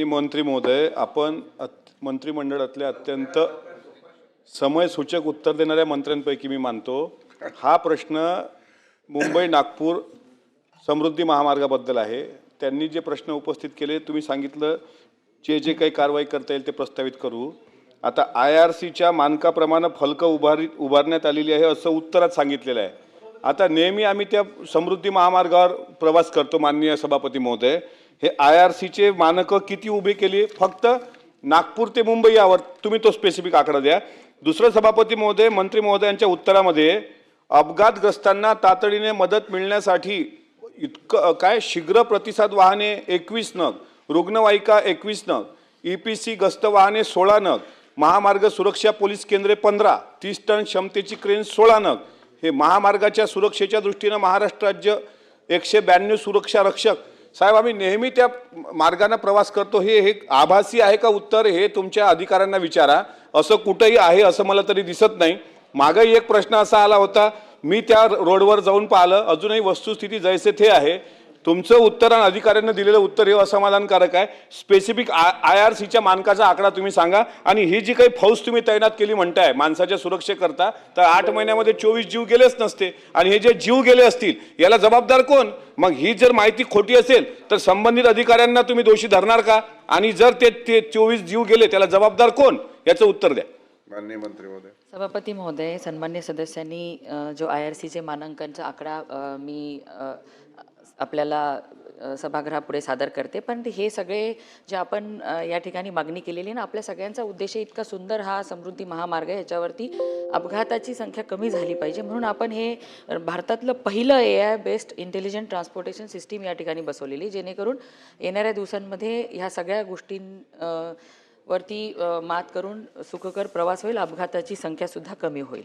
मंत्री महोदय, आपण मंत्रिमंडळातले अत्यंत समयसूचक उत्तर देणाऱ्या मंत्र्यांपैकी मी मानतो। हा प्रश्न मुंबई नागपूर समृद्धी महामार्गाबद्दल आहे। त्यांनी जे प्रश्न उपस्थित केले, तुम्ही सांगितलं जे काही कारवाई करता येईल ते प्रस्तावित करू। आता IRCच्या मानकाप्रमाणे फलकं उभारण्यात आलेली आहे असं उत्तरात सांगितलेलं आहे। आता नेहमी आम्ही त्या समृद्धी महामार्गावर प्रवास करतो माननीय सभापती महोदय। हे IRCचे मानकं किती उभे केली, फक्त नागपूर ते मुंबई यावर तुम्ही तो स्पेसिफिक आकडा द्या। दुसरं सभापती महोदय, मंत्री महोदयांच्या उत्तरामध्ये अपघातग्रस्तांना तातडीने मदत मिळण्यासाठी इतकं काय शीघ्र प्रतिसाद वाहने 21 नग, रुग्णवाहिका 21 नग, EPC गस्त वाहने 16 नग, महामार्ग सुरक्षा पोलीस केंद्रे 15, 30 टन क्षमतेची क्रेन 16 नग। हे महामार्गाच्या सुरक्षेच्या दृष्टीने महाराष्ट्र राज्य 192 सुरक्षा रक्षक। साहेब, आम्ही नेहमी त्या मार्गाने प्रवास करतो। हे आभासी आहे का उत्तर, हे तुमच्या अधिकाऱ्यांना विचारा। असं कुठेही आहे असं मला तरी दिसत नाही। मागही एक प्रश्न असा आला होता, मी त्या रोडवर जाऊन पाहिलं, अजूनही वस्तुस्थिती जैसे थे आहे। तुमचं उत्तर आणि अधिकाऱ्यांना दिलेलं उत्तर हे असमाधानकारक आहे। स्पेसिफिक IRCच्या मानकाचा आकडा तुम्ही सांगा। आणि ही जी काही फौज तुम्ही तैनात केली म्हणताय माणसाच्या सुरक्षेकरता, तर 8 महिन्यामध्ये 24 जीव गेलेच नसते। आणि हे जे जीव गेले असतील याला जबाबदार कोण? मग ही जर माहिती खोटी असेल तर संबंधित अधिकाऱ्यांना तुम्ही दोषी धरणार का? आणि जर ते 24 जीव गेले त्याला जबाबदार कोण, याचं उत्तर द्या। माननीय मंत्री महोदय। सभापती महोदय, सन्मान्य सदस्यांनी जो IRCचे मानांकनचा आकडा मी आपल्याला सभागृहापुढे सादर करते। पण हे सगळे जे आपण या ठिकाणी मागणी केलेली ना, आपल्या सगळ्यांचा उद्देश इतका सुंदर हा समृद्धी महामार्ग आहे, याच्यावरती अपघाताची संख्या कमी झाली पाहिजे म्हणून आपण हे भारतातलं पहिलं AI based intelligent transportation system या ठिकाणी बसवलेली, जेणेकरून येणाऱ्या दिवसांमध्ये ह्या सगळ्या गोष्टींवरती मात करून सुखकर प्रवास होईल, अपघाताची संख्या सुद्धा कमी होईल।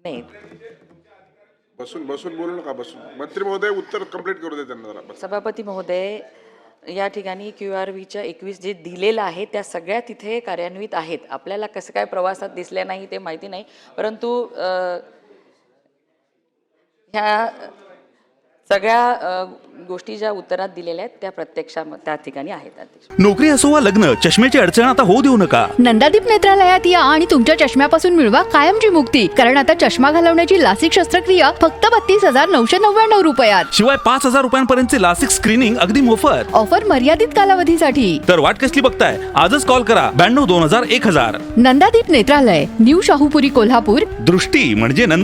नाही, बसून बोलू नका, बसून। मंत्री महोदय उत्तर कंप्लीट करू दे त्यांना जरा। सभापती महोदय, या ठिकाणी QRVच्या 21 जे दिलेलं आहे त्या सगळ्या तिथे कार्यान्वित आहेत। आपल्याला कसं काय प्रवासात दिसल्या नाही ते माहिती नाही, परंतु ह्या सगळ्या गोष्टी ज्या उत्तरात दिलेल्या आहेत त्या प्रत्यक्षात त्या ठिकाणी आहेत। नोकरी असो वा लग्न, चष्म्याची अडचण आता होऊ देऊ नका। नंदादीप नेत्रालयात या आणि तुमच्या चष्म्यापासून मिळवा कायमची मुक्ती, कारण आता चष्मा घालवण्याची लासिक शस्त्रक्रिया फक्त 32,999 रुपयात। शिवाय 5,000 रुपयांपर्यंतचे लासिक स्क्रीनिंग अगदी मोफत। ऑफर मर्यादित कालावधीसाठी। तर वाट कसली बघताय, आजच कॉल करा 92 2000 1000। नंदादीप नेत्रालय, न्यू शाहूपुरी, कोल्हापूर। दृष्टी म्हणजे नंदा।